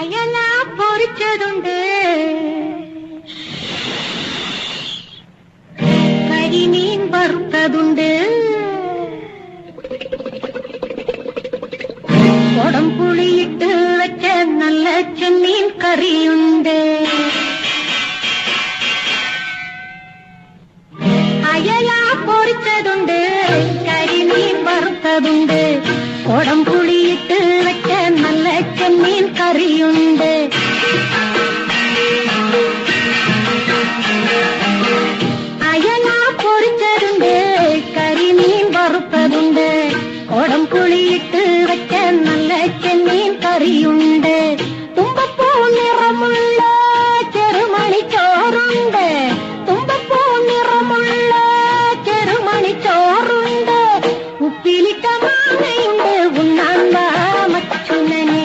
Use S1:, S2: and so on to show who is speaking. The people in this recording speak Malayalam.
S1: അയല പൊരിച്ചതുണ്ട്, കരിമീൻ വറുത്തതുണ്ട്, കൊടംപുളിയിട്ട് വെച്ച നല്ല ചെമ്മീൻ കറിയുണ്ട്. അയല പൊരിച്ചതുണ്ട്, കരിമീൻ വറുത്തതുണ്ട്, കൊടംപുളിയിട്ട് വെച്ച നല്ല ചെമ്മീൻ കറിയുണ്ട്. അയല പൊരിച്ചതുണ്ട്, കരിമീൻ വറുത്തതുണ്ട്, കൊടംപുളിയിട്ട് വെച്ച നല്ല ചെമ്മീൻ കറിയുണ്ട്.